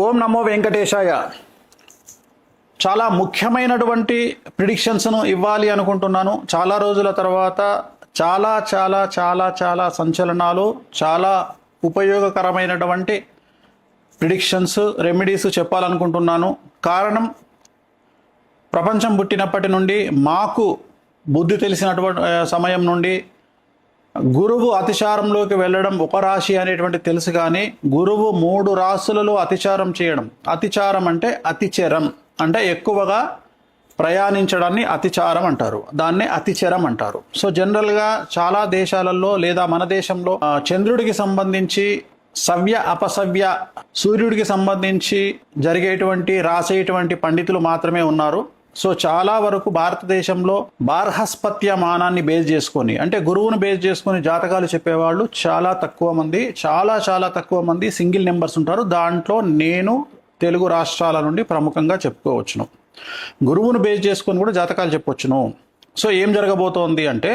ఓం నమో వెంకటేశాయ. చాలా ముఖ్యమైనటువంటి ప్రిడిక్షన్స్ను ఇవ్వాలి అనుకుంటున్నాను. చాలా రోజుల తర్వాత చాలా చాలా చాలా చాలా సంచలనాలు, చాలా ఉపయోగకరమైనటువంటి ప్రిడిక్షన్స్, రెమెడీస్ చెప్పాలనుకుంటున్నాను. కారణం, ప్రపంచం పుట్టినప్పటి నుండి మాకు బుద్ధి తెలిసినటువంటి సమయం నుండి గురువు అతిచారంలోకి వెళ్ళడం ఒక రాశి అనేటువంటి తెలుసు, కానీ గురువు 3 రాశులలో అతిచారం చేయడం, అతిచారం అంటే అతిచరం అంటే ఎక్కువగా ప్రయాణించడాన్ని అతిచారం అంటారు, దాన్నే అతిచరం అంటారు. సో జనరల్గా చాలా దేశాలలో లేదా మన దేశంలో చంద్రుడికి సంబంధించి సవ్య అపసవ్య, సూర్యుడికి సంబంధించి జరిగేటువంటి రాసేటువంటి పండితులు మాత్రమే ఉన్నారు. సో చాలా వరకు భారతదేశంలో బార్హస్పత్యమానాన్ని బేస్ చేసుకొని, అంటే గురువును బేస్ చేసుకొని జాతకాలు చెప్పేవాళ్ళు చాలా తక్కువ మంది, చాలా తక్కువ మంది, సింగిల్ నెంబర్స్ ఉంటారు. దాంట్లో నేను తెలుగు రాష్ట్రాల నుండి ప్రముఖంగా చెప్పుకోవచ్చును. గురువును బేస్ చేసుకొని కూడా జాతకాలు చెప్పవచ్చును. సో ఏం జరగబోతోంది అంటే,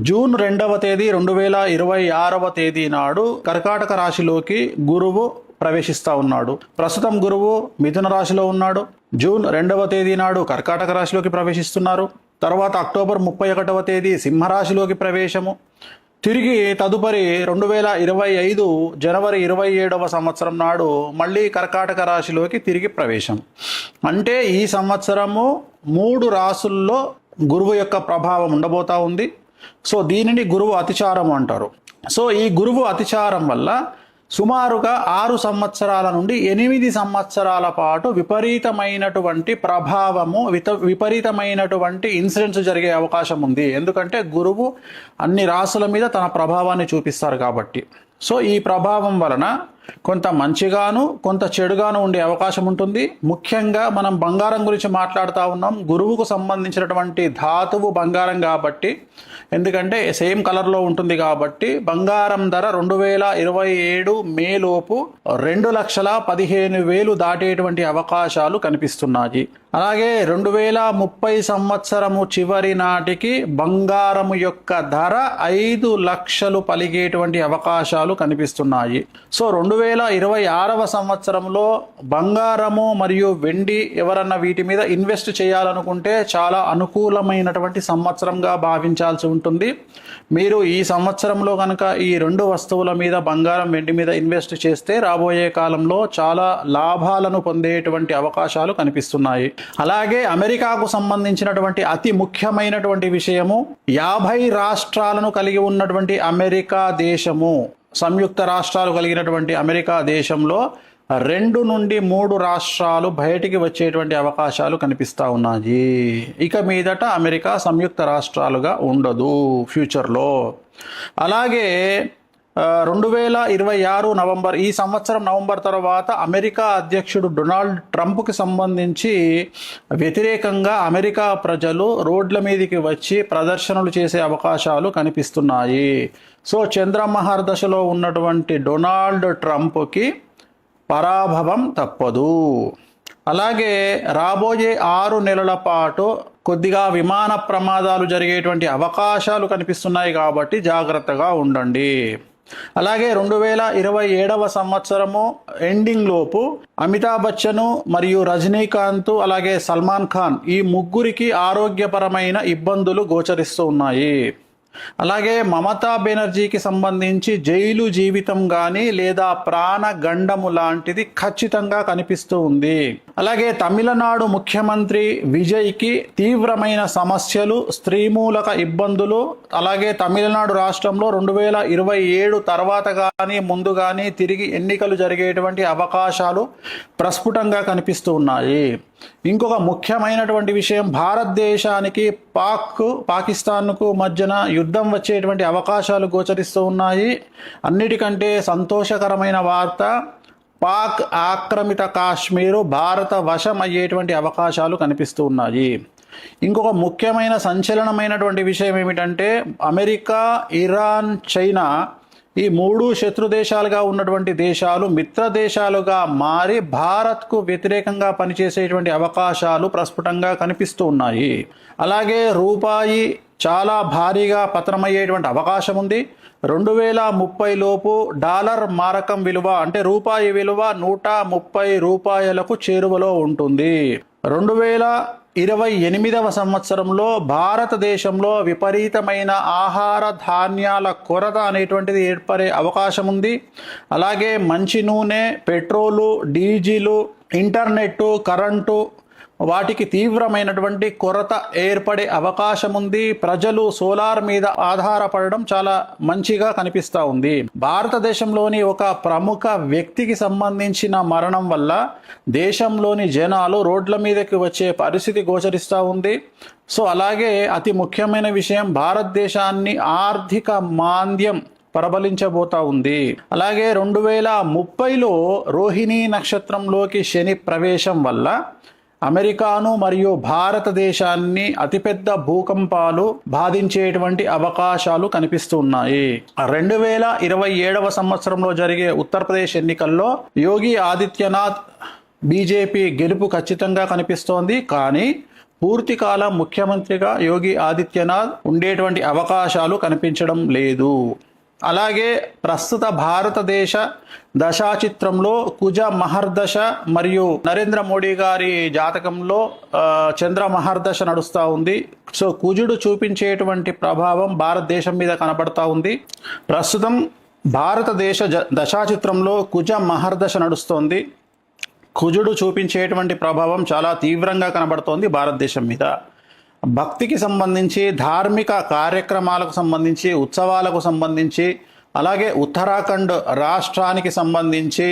జూన్ 2వ తేదీ 2026వ తేదీ నాడు కర్కాటక రాశిలోకి గురువు ప్రవేశిస్తూ ఉన్నాడు. ప్రస్తుతం గురువు మిథున రాశిలో ఉన్నాడు. జూన్ 2వ తేదీ నాడు కర్కాటక రాశిలోకి ప్రవేశిస్తున్నారు. తర్వాత అక్టోబర్ 31వ తేదీ సింహరాశిలోకి ప్రవేశము. తిరిగి తదుపరి 2025 జనవరి 27వ సంవత్సరం నాడు మళ్ళీ కర్కాటక రాశిలోకి తిరిగి ప్రవేశం. అంటే ఈ సంవత్సరము 3 రాశుల్లో గురువు యొక్క ప్రభావం ఉండబోతా ఉంది. సో దీనిని గురువు అతిచారం అంటారు. సో ఈ గురువు అతిచారం వల్ల సుమారుగా 6 సంవత్సరాల నుండి 8 సంవత్సరాల పాటు విపరీతమైనటువంటి ప్రభావము, విపరీతమైనటువంటి ఇన్సిడెంట్స్ జరిగే అవకాశం ఉంది. ఎందుకంటే గురువు అన్ని రాశుల మీద తన ప్రభావాన్ని చూపిస్తారు కాబట్టి. సో ఈ ప్రభావం వలన కొంత మంచిగాను కొంత చెడుగాను ఉండే అవకాశం ఉంటుంది. ముఖ్యంగా మనం బంగారం గురించి మాట్లాడుతూ ఉన్నాం. గురువుకు సంబంధించినటువంటి ధాతువు బంగారం కాబట్టి, ఎందుకంటే సేమ్ కలర్లో ఉంటుంది కాబట్టి, బంగారం ధర 2027 మే లోపు 2,15,000 దాటేటువంటి అవకాశాలు కనిపిస్తున్నాయి. అలాగే 2030 సంవత్సరము చివరి నాటికి బంగారము యొక్క ధర 5 లక్షలు పలిగేటువంటి అవకాశాలు కనిపిస్తున్నాయి. సో 2026వ సంవత్సరంలో బంగారము మరియు వెండి ఎవరన్నా వీటి మీద ఇన్వెస్ట్ చేయాలనుకుంటే చాలా అనుకూలమైనటువంటి సంవత్సరంగా భావించాల్సి ఉంటుంది. మీరు ఈ సంవత్సరంలో కనుక ఈ 2 వస్తువుల మీద, బంగారం వెండి మీద ఇన్వెస్ట్ చేస్తే రాబోయే కాలంలో చాలా లాభాలను పొందేటువంటి అవకాశాలు కనిపిస్తున్నాయి. అలాగే అమెరికాకు సంబంధించినటువంటి అతి ముఖ్యమైనటువంటి విషయము, 50 రాష్ట్రాలను కలిగి ఉన్నటువంటి అమెరికా దేశము, సంయుక్త రాష్ట్రాలు కలిగినటువంటి అమెరికా దేశంలో 2 నుండి 3 రాష్ట్రాలు బయటికి వచ్చేటువంటి అవకాశాలు కనిపిస్తూ ఉన్నాయి. ఇక మీదట అమెరికా సంయుక్త రాష్ట్రాలుగా ఉండదు ఫ్యూచర్లో. అలాగే 2026 నవంబర్, ఈ సంవత్సరం నవంబర్ తర్వాత అమెరికా అధ్యక్షుడు డొనాల్డ్ ట్రంప్కి సంబంధించి వ్యతిరేకంగా అమెరికా ప్రజలు రోడ్ల మీదకి వచ్చి ప్రదర్శనలు చేసే అవకాశాలు కనిపిస్తున్నాయి. సో చంద్రమహర్దశలో ఉన్నటువంటి డొనాల్డ్ ట్రంప్కి పరాభవం తప్పదు. అలాగే రాబోయే 6 నెలల పాటు కొద్దిగా విమాన ప్రమాదాలు జరిగేటువంటి అవకాశాలు కనిపిస్తున్నాయి కాబట్టి జాగ్రత్తగా ఉండండి. అలాగే 2027వ సంవత్సరము ఎండింగ్ లోపు అమితాబ్ బచ్చన్ మరియు రజనీకాంత్ అలాగే సల్మాన్ ఖాన్, ఈ ముగ్గురికి ఆరోగ్యపరమైన ఇబ్బందులు గోచరిస్తూ ఉన్నాయి. అలాగే మమతా బెనర్జీకి సంబంధించి జైలు జీవితం కానీ లేదా ప్రాణగండము లాంటిది ఖచ్చితంగా కనిపిస్తూ ఉంది. అలాగే తమిళనాడు ముఖ్యమంత్రి విజయ్కి తీవ్రమైన సమస్యలు, స్త్రీమూలక ఇబ్బందులు, అలాగే తమిళనాడు రాష్ట్రంలో 2027 తర్వాత కానీ ముందు కానీ తిరిగి ఎన్నికలు జరిగేటువంటి అవకాశాలు ప్రస్ఫుటంగా కనిపిస్తూ ఉన్నాయి. ఇంకొక ముఖ్యమైనటువంటి విషయం, భారతదేశానికి పాకిస్తాన్కు మధ్యన యుద్ధం వచ్చేటువంటి అవకాశాలు గోచరిస్తూ ఉన్నాయి. అన్నిటికంటే సంతోషకరమైన వార్త, పాక్ ఆక్రమిత కాశ్మీరు భారత వశం అయ్యేటువంటి అవకాశాలు కనిపిస్తూ ఉన్నాయి. ఇంకొక ముఖ్యమైన సంచలనమైనటువంటి విషయం ఏమిటంటే, అమెరికా, ఇరాన్, చైనా ఈ 3 శత్రు దేశాలుగా ఉన్నటువంటి దేశాలు మిత్ర దేశాలుగా మారి భారత్కు వ్యతిరేకంగా పనిచేసేటువంటి అవకాశాలు ప్రస్ఫుటంగా కనిపిస్తూ ఉన్నాయి. అలాగే రూపాయి చాలా భారీగా పతనమయ్యేటువంటి అవకాశం ఉంది. 2030 లోపు డాలర్ మారకం విలువ అంటే రూపాయి విలువ 130 రూపాయలకు చేరువలో ఉంటుంది. 2028వ సంవత్సరంలో భారతదేశంలో విపరీతమైన ఆహార ధాన్యాల కొరత అనేటువంటిది ఏర్పడే అవకాశం ఉంది. అలాగే మంచి నూనె, పెట్రోలు, డీజిలు, ఇంటర్నెట్, కరెంటు వాటికి తీవ్రమైనటువంటి కొరత ఏర్పడే అవకాశం ఉంది. ప్రజలు సోలార్ మీద ఆధారపడడం చాలా మంచిగా కనిపిస్తూ ఉంది. భారతదేశంలోని ఒక ప్రముఖ వ్యక్తికి సంబంధించిన మరణం వల్ల దేశంలోని జనాలు రోడ్ల మీదకి వచ్చే పరిస్థితి గోచరిస్తూ ఉంది. సో అలాగే అతి ముఖ్యమైన విషయం, భారతదేశాన్ని ఆర్థిక మాంద్యం ప్రబలించబోతా ఉంది. అలాగే 2030లో రోహిణీ నక్షత్రంలోకి శని ప్రవేశం వల్ల అమెరికాను మరియు భారతదేశాన్ని అతిపెద్ద భూకంపాలు బాధించేటువంటి అవకాశాలు కనిపిస్తున్నాయి. 2027వ సంవత్సరంలో జరిగే ఉత్తరప్రదేశ్ ఎన్నికల్లో యోగి ఆదిత్యనాథ్ బీజేపీ గెలుపు ఖచ్చితంగా కనిపిస్తోంది. కానీ పూర్తికాలం ముఖ్యమంత్రిగా యోగి ఆదిత్యనాథ్ ఉండేటువంటి అవకాశాలు కనిపించడం లేదు. అలాగే ప్రస్తుత భారతదేశ దశాచిత్రంలో కుజ మహర్దశ మరియు నరేంద్ర మోడీ గారి జాతకంలో చంద్ర మహర్దశ నడుస్తూ ఉంది. సో కుజుడు చూపించేటువంటి ప్రభావం భారతదేశం మీద కనబడతా ఉంది. ప్రస్తుతం భారతదేశ దశాచిత్రంలో కుజ మహర్దశ నడుస్తోంది. కుజుడు చూపించేటువంటి ప్రభావం చాలా తీవ్రంగా కనబడుతోంది భారతదేశం మీద. భక్తికి సంబంధించి, ధార్మిక కార్యక్రమాలకు సంబంధించి, ఉత్సవాలకు సంబంధించి, అలాగే ఉత్తరాఖండ్ రాష్ట్రానికి సంబంధించి,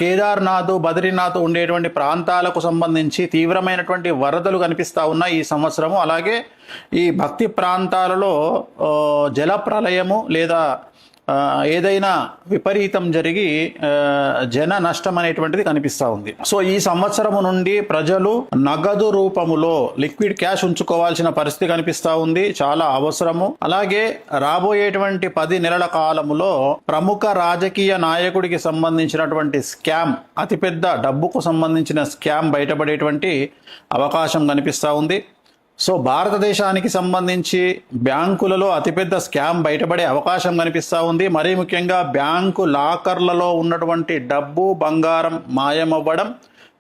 కేదార్నాథ్, బద్రీనాథ్ ఉండేటువంటి ప్రాంతాలకు సంబంధించి తీవ్రమైనటువంటి వరదలు కనిపిస్తూ ఉన్నాయి ఈ సంవత్సరము. అలాగే ఈ భక్తి ప్రాంతాలలో జల ప్రళయము లేదా ఏదైనా విపరీతం జరిగి జన నష్టం అనేటువంటిది కనిపిస్తూ ఉంది. సో ఈ సంవత్సరము నుండి ప్రజలు నగదు రూపములో లిక్విడ్ క్యాష్ ఉంచుకోవాల్సిన పరిస్థితి కనిపిస్తూ ఉంది, చాలా అవసరము. అలాగే రాబోయేటువంటి 10 నెలల కాలములో ప్రముఖ రాజకీయ నాయకుడికి సంబంధించినటువంటి స్కామ్, అతిపెద్ద డబ్బుకు సంబంధించిన స్కామ్ బయటపడేటువంటి అవకాశం కనిపిస్తూ ఉంది. సో భారతదేశానికి సంబంధించి బ్యాంకులలో అతిపెద్ద స్కామ్ బయటపడే అవకాశం కనిపిస్తూ ఉంది. మరీ ముఖ్యంగా బ్యాంకు లాకర్లలో ఉన్నటువంటి డబ్బు, బంగారం మాయమవ్వడం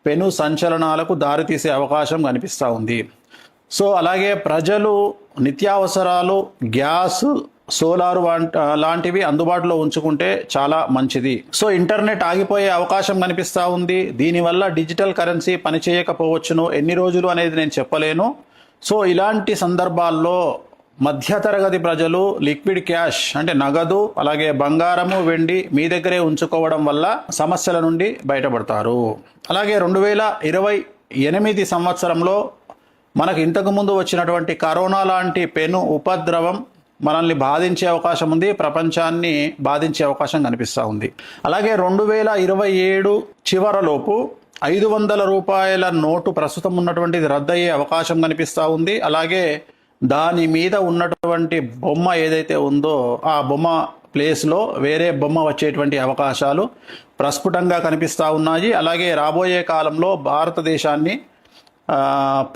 పెను సంచలనాలకు దారితీసే అవకాశం కనిపిస్తూ ఉంది. సో అలాగే ప్రజలు నిత్యావసరాలు, గ్యాస్, సోలారు లాంటివి అందుబాటులో ఉంచుకుంటే చాలా మంచిది. సో ఇంటర్నెట్ ఆగిపోయే అవకాశం కనిపిస్తూ ఉంది. దీనివల్ల డిజిటల్ కరెన్సీ పనిచేయకపోవచ్చును, ఎన్ని రోజులు అనేది నేను చెప్పలేను. సో ఇలాంటి సందర్భాల్లో మధ్యతరగతి ప్రజలు లిక్విడ్ క్యాష్ అంటే నగదు, అలాగే బంగారము, వెండి మీ దగ్గరే ఉంచుకోవడం వల్ల సమస్యల నుండి బయటపడతారు. అలాగే 2028 సంవత్సరంలో మనకు ఇంతకుముందు వచ్చినటువంటి కరోనా లాంటి పెను ఉపద్రవం మనల్ని బాధించే అవకాశం ఉంది, ప్రపంచాన్ని బాధించే అవకాశం కనిపిస్తూ ఉంది. అలాగే 2027 చివరలోపు 500 రూపాయల నోటు ప్రస్తుతం ఉన్నటువంటిది రద్దయ్యే అవకాశం కనిపిస్తూ ఉంది. అలాగే దాని మీద ఉన్నటువంటి బొమ్మ ఏదైతే ఉందో ఆ బొమ్మ ప్లేస్లో వేరే బొమ్మ వచ్చేటువంటి అవకాశాలు ప్రస్ఫుటంగా కనిపిస్తూ ఉన్నాయి. అలాగే రాబోయే కాలంలో భారతదేశాన్ని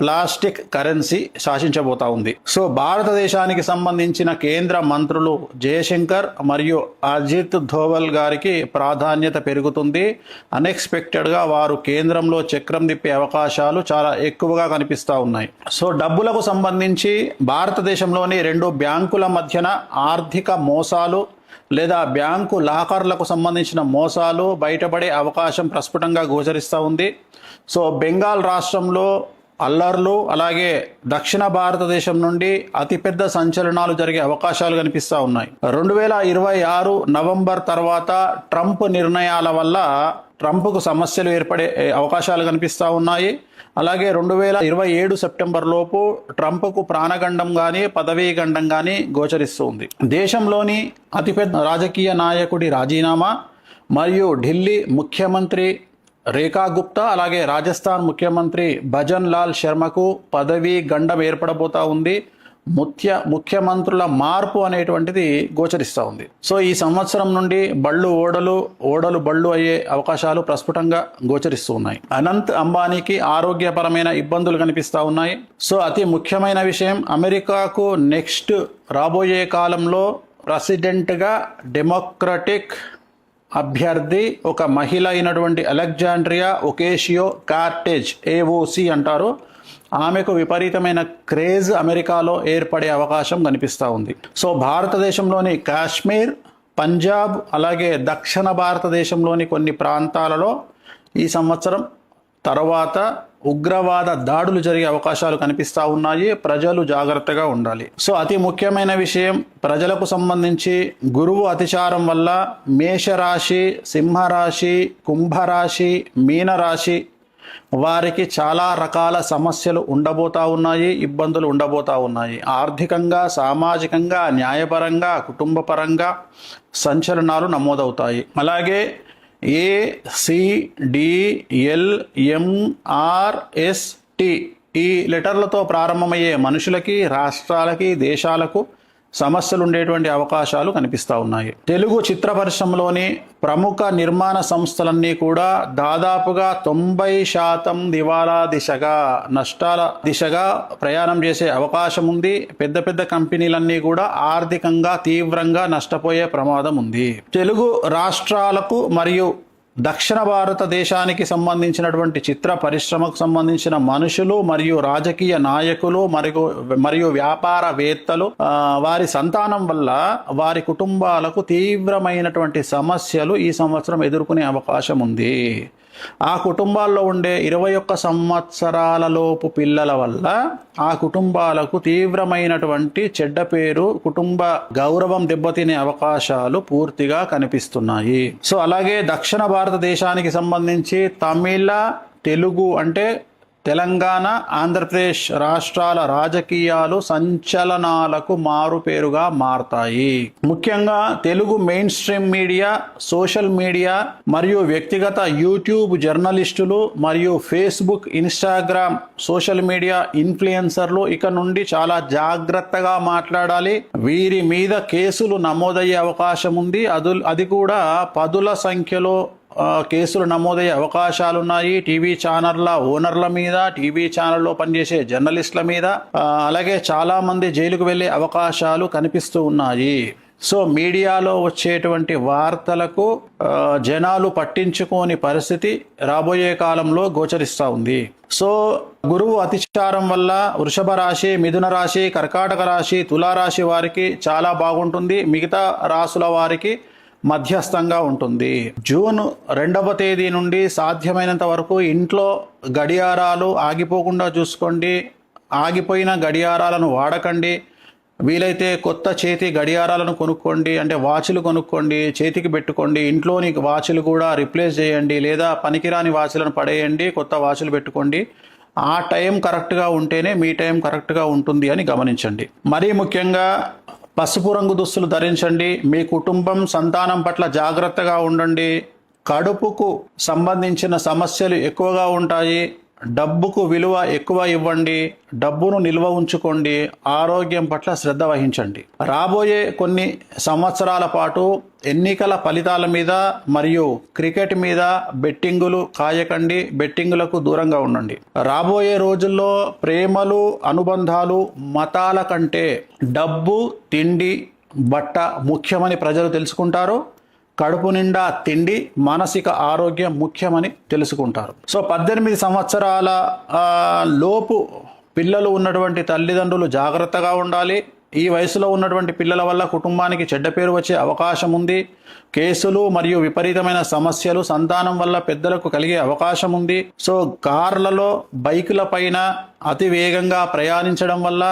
ప్లాస్టిక్ కరెన్సీ శాసించబోతా ఉంది. సో భారతదేశానికి సంబంధించిన కేంద్ర మంత్రులు జయశంకర్ మరియు అజిత్ ధోవల్ గారికి ప్రాధాన్యత పెరుగుతుంది. అన్ఎక్స్పెక్టెడ్గా వారు కేంద్రంలో చక్రం తిప్పే అవకాశాలు చాలా ఎక్కువగా కనిపిస్తూ ఉన్నాయి. సో డబ్బులకు సంబంధించి భారతదేశంలోని 2 బ్యాంకుల మధ్యన ఆర్థిక మోసాలు లేదా బ్యాంకు లాకర్లకు సంబంధించిన మోసాలు బయటపడే అవకాశం ప్రస్ఫుటంగా గోచరిస్తూ ఉంది. సో బెంగాల్ రాష్ట్రంలో అల్లర్లు, అలాగే దక్షిణ భారతదేశం నుండి అతిపెద్ద సంచలనాలు జరిగే అవకాశాలు కనిపిస్తూ ఉన్నాయి. 2026 నవంబర్ తర్వాత ట్రంప్ నిర్ణయాల వల్ల ట్రంప్కు సమస్యలు ఏర్పడే అవకాశాలు కనిపిస్తూ ఉన్నాయి. అలాగే 2027 సెప్టెంబర్ లోపు ట్రంప్కు ప్రాణగండం కానీ పదవీ గండం కానీ గోచరిస్తూ ఉంది. దేశంలోని అతిపెద్ద రాజకీయ నాయకుడి రాజీనామా మరియు ఢిల్లీ ముఖ్యమంత్రి రేఖా గుప్తా, అలాగే రాజస్థాన్ ముఖ్యమంత్రి భజన్ లాల్ శర్మకు పదవీ గండం ఏర్పడబోతా ఉంది. ముఖ్యమంత్రుల మార్పు అనేటువంటిది గోచరిస్తూ ఉంది. సో ఈ సంవత్సరం నుండి ఓడలు బళ్ళు అయ్యే అవకాశాలు ప్రస్ఫుటంగా గోచరిస్తూ ఉన్నాయి. అనంత్ అంబానీకి ఆరోగ్యపరమైన ఇబ్బందులు కనిపిస్తూ ఉన్నాయి. సో అతి ముఖ్యమైన విషయం, అమెరికాకు నెక్స్ట్ రాబోయే కాలంలో ప్రెసిడెంట్గా డెమోక్రటిక్ అభ్యర్థి ఒక మహిళ అయినటువంటి అలెగ్జాండ్రియా ఒకేషియో కార్టెజ్, ఏఓసి అంటారు. ఆమెకు విపరీతమైన క్రేజ్ అమెరికాలో ఏర్పడే అవకాశం కనిపిస్తూ ఉంది. సో భారతదేశంలోని కాశ్మీర్, పంజాబ్, అలాగే దక్షిణ భారతదేశంలోని కొన్ని ప్రాంతాలలో ఈ సంవత్సరం తర్వాత ఉగ్రవాద దాడులు జరిగే అవకాశాలు కనిపిస్తూ ఉన్నాయి. ప్రజలు జాగ్రత్తగా ఉండాలి. సో అతి ముఖ్యమైన విషయం, ప్రజలకు సంబంధించి గురువు అతిచారం వల్ల మేషరాశి, సింహరాశి, కుంభరాశి, మీనరాశి వారికి చాలా రకాల సమస్యలు ఉండబోతా ఉన్నాయి, ఇబ్బందులు ఉండబోతా ఉన్నాయి. ఆర్థికంగా, సామాజికంగా, న్యాయపరంగా, కుటుంబపరంగా సంచలనాలు నమోదవుతాయి. అలాగే ACDLMRST ఈ లెటర్లతో ప్రారంభమయ్యే మనుషులకి, రాష్ట్రాలకి, దేశాలకు సమస్యలు ఉండేటువంటి అవకాశాలు కనిపిస్తూ ఉన్నాయి. తెలుగు చిత్ర పరిశ్రమలోని ప్రముఖ నిర్మాణ సంస్థలన్నీ కూడా దాదాపుగా 90% దివాలా దిశగా, నష్టాల దిశగా ప్రయాణం చేసే అవకాశం ఉంది. పెద్ద పెద్ద కంపెనీలన్నీ కూడా ఆర్థికంగా తీవ్రంగా నష్టపోయే ప్రమాదం ఉంది. తెలుగు రాష్ట్రాలకు మరియు దక్షిణ భారతదేశానికి సంబంధించినటువంటి చిత్ర పరిశ్రమకు సంబంధించిన మనుషులు మరియు రాజకీయ నాయకులు మరియు వ్యాపారవేత్తలు వారి సంతానం వల్ల వారి కుటుంబాలకు తీవ్రమైనటువంటి సమస్యలు ఈ సంవత్సరం ఎదుర్కొనే అవకాశం ఉంది. ఆ కుటుంబాల్లో ఉండే 21 సంవత్సరాల లోపు పిల్లల వల్ల ఆ కుటుంబాలకు తీవ్రమైనటువంటి చెడ్డ పేరు, కుటుంబ గౌరవం దెబ్బతినే అవకాశాలు పూర్తిగా కనిపిస్తున్నాయి. సో అలాగే దక్షిణ భారతదేశానికి సంబంధించి తమిళ, తెలుగు అంటే తెలంగాణ, ఆంధ్రప్రదేశ్ రాష్ట్రాల రాజకీయాలు సంచలనాలకు మారుపేరుగా మారతాయి. ముఖ్యంగా Telugu main stream media, social media మరియు వ్యక్తిగత యూట్యూబ్ జర్నలిస్టులు మరియు ఫేస్బుక్, ఇన్స్టాగ్రామ్ సోషల్ మీడియా ఇన్ఫ్లుయెన్సర్లు ఇక నుండి చాలా జాగ్రత్తగా మాట్లాడాలి. వీరి మీద కేసులు నమోదయ్యే అవకాశం ఉంది. అది కూడా పదుల సంఖ్యలో కేసులు నమోదయ్యే అవకాశాలున్నాయి. టీవీ ఛానళ్ల ఓనర్ల మీద, టీవీ ఛానల్లో పనిచేసే జర్నలిస్టుల మీద, అలాగే చాలా మంది జైలుకు వెళ్ళే అవకాశాలు కనిపిస్తూ ఉన్నాయి. సో మీడియాలో వచ్చేటువంటి వార్తలకు జనాలు పట్టించుకోని పరిస్థితి రాబోయే కాలంలో గోచరిస్తూ ఉంది. సో గురువు అతిచారం వల్ల వృషభ రాశి, మిథున రాశి, కర్కాటక రాశి, తులారాశి వారికి చాలా బాగుంటుంది. మిగతా రాశుల వారికి మధ్యస్థంగా ఉంటుంది. జూన్ 2వ తేదీ నుండి సాధ్యమైనంత వరకు ఇంట్లో గడియారాలు ఆగిపోకుండా చూసుకోండి. ఆగిపోయిన గడియారాలను వాడకండి. వీలైతే కొత్త చేతి గడియారాలను కొనుక్కోండి, అంటే వాచ్లు కొనుక్కోండి, చేతికి పెట్టుకోండి. ఇంట్లోని వాచ్లు కూడా రిప్లేస్ చేయండి, లేదా పనికిరాని వాచ్లను పడేయండి, కొత్త వాచ్లు పెట్టుకోండి. ఆ టైం కరెక్ట్గా ఉంటేనే మీ టైం కరెక్ట్గా ఉంటుంది అని గమనించండి. మరీ ముఖ్యంగా పసుపు రంగు దుస్తులు ధరించండి. మీ కుటుంబం, సంతానం పట్ల జాగ్రత్తగా ఉండండి. కడుపుకు సంబంధించిన సమస్యలు ఎక్కువగా ఉంటాయి. డబ్బుకు విలువ ఎక్కువ ఇవ్వండి. డబ్బును నిల్వ ఉంచుకోండి. ఆరోగ్యం పట్ల శ్రద్ధ వహించండి. రాబోయే కొన్ని సంవత్సరాల పాటు ఎన్నికల ఫలితాల మీద మరియు క్రికెట్ మీద బెట్టింగులు కాయకండి. బెట్టింగులకు దూరంగా ఉండండి. రాబోయే రోజుల్లో ప్రేమలు, అనుబంధాలు మతాల కంటే డబ్బు, తిండి, బట్ట ముఖ్యమని ప్రజలు తెలుసుకుంటారు. కడుపు నిండా తిండి, మానసిక ఆరోగ్యం ముఖ్యమని తెలుసుకుంటారు. సో 18 సంవత్సరాల లోపు పిల్లలు ఉన్నటువంటి తల్లిదండ్రులు జాగ్రత్తగా ఉండాలి. ఈ వయసులో ఉన్నటువంటి పిల్లల వల్ల కుటుంబానికి చెడ్డ పేరు వచ్చే అవకాశం ఉంది. కేసులు మరియు విపరీతమైన సమస్యలు సంతానం వల్ల పెద్దలకు కలిగే అవకాశం ఉంది. సో కార్లలో, బైకుల పైన అతి వేగంగా ప్రయాణించడం వల్ల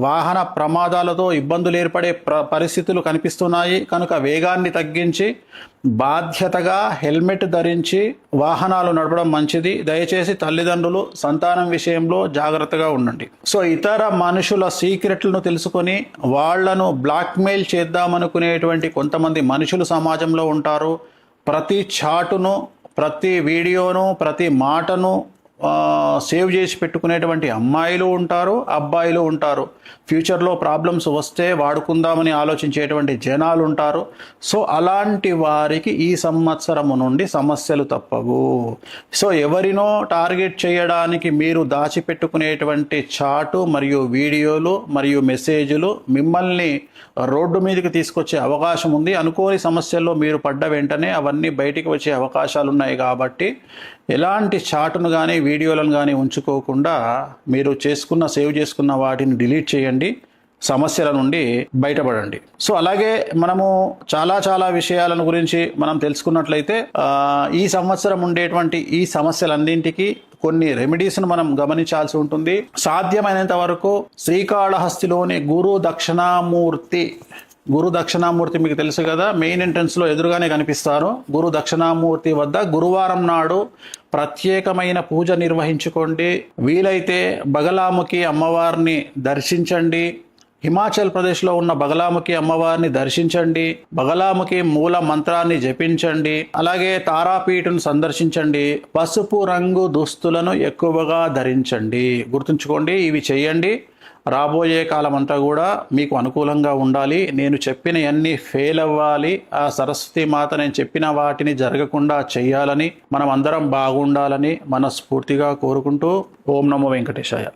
వాహన ప్రమాదాలతో ఇబ్బందులు ఏర్పడే పరిస్థితులు కనిపిస్తున్నాయి. కనుక వేగాన్ని తగ్గించి బాధ్యతగా హెల్మెట్ ధరించి వాహనాలు నడపడం మంచిది. దయచేసి తల్లిదండ్రులు సంతానం విషయంలో జాగ్రత్తగా ఉండండి. సో ఇతర మనుషుల సీక్రెట్లను తెలుసుకొని వాళ్లను బ్లాక్మెయిల్ చేద్దామనుకునేటువంటి కొంతమంది మనుషులు సమాజంలో ఉంటారు. ప్రతి చాటును, ప్రతి వీడియోను, ప్రతి మాటను సేవ్ చేసి పెట్టుకునేటువంటి అమ్మాయిలు ఉంటారు, అబ్బాయిలు ఉంటారు. ఫ్యూచర్లో ప్రాబ్లమ్స్ వస్తే వాడుకుందామని ఆలోచించేటువంటి జనాలు ఉంటారు. సో అలాంటి వారికి ఈ సంవత్సరము నుండి సమస్యలు తప్పవు. సో ఎవరినో టార్గెట్ చేయడానికి మీరు దాచిపెట్టుకునేటువంటి చాటు మరియు వీడియోలు మరియు మెసేజ్లు మిమ్మల్ని రోడ్డు మీదకి తీసుకొచ్చే అవకాశం ఉంది. అనుకోని సమస్యల్లో మీరు పడ్డ వెంటనే అవన్నీ బయటికి వచ్చే అవకాశాలు ఉన్నాయి. కాబట్టి ఎలాంటి చాటును కానీ వీడియోలను కానీ ఉంచుకోకుండా మీరు సేవ్ చేసుకున్న వాటిని డిలీట్ చేయండి, సమస్యల నుండి బయటపడండి. సో అలాగే మనము చాలా విషయాలను గురించి మనం తెలుసుకున్నట్లయితే ఈ సంవత్సరం ఉండేటువంటి ఈ సమస్యలన్నింటికి కొన్ని రెమెడీస్ను మనం గమనించాల్సి ఉంటుంది. సాధ్యమైనంత వరకు శ్రీకాళహస్తిలోని గురు దక్షిణామూర్తి మీకు తెలుసు కదా, మెయిన్ ఎంట్రన్స్లో ఎదురుగానే కనిపిస్తారు. గురు దక్షిణామూర్తి వద్ద గురువారం నాడు ప్రత్యేకమైన పూజ నిర్వహించుకోండి. వీలైతే బగలాముఖి అమ్మవారిని దర్శించండి. హిమాచల్ ప్రదేశ్లో ఉన్న బగలాముఖి అమ్మవారిని దర్శించండి. బగలాముఖి మూల మంత్రాన్ని జపించండి. అలాగే తారాపీఠను సందర్శించండి. పసుపు రంగు దుస్తులను ఎక్కువగా ధరించండి. గుర్తుంచుకోండి, ఇవి చేయండి. రాబోయే కాలం అంతా కూడా మీకు అనుకూలంగా ఉండాలి. నేను చెప్పిన అన్ని ఫెయిల్ అవ్వాలి. ఆ సరస్వతి మాత నేను చెప్పిన వాటిని జరగకుండా చేయాలని, మనం అందరం బాగుండాలని మనస్ఫూర్తిగా కోరుకుంటూ ఓం నమో వెంకటేశాయ.